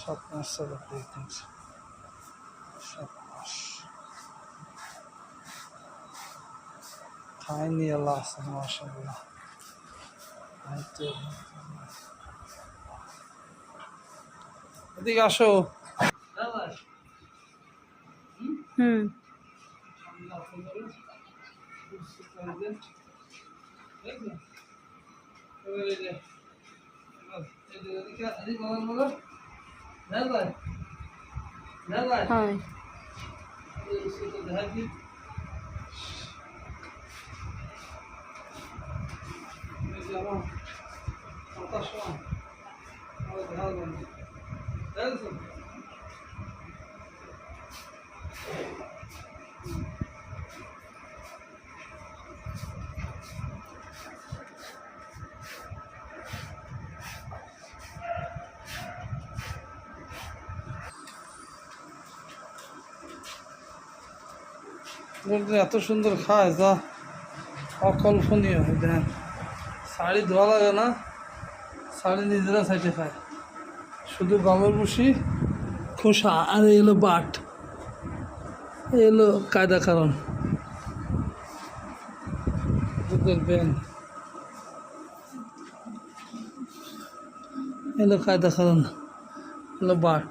7 মাস চলে প্রেগনেন্সি, 7 মাস। খাই নিয়ে আল্লাহ আসেন মাশাআল্লাহ। এদিকে আসো। হুম হয় এত সুন্দর খায় যা অকল্পনীয়। দেন শাড়ি ধোয়া লাগে না, শাড়ি নিজেরা সাইডে খায়, শুধু গমের ভুসি খোসা আর এলো বাট, এলো কায়দা কারণ দুধের ব্যান, এলো কায়দা কারণ, এলো বাট।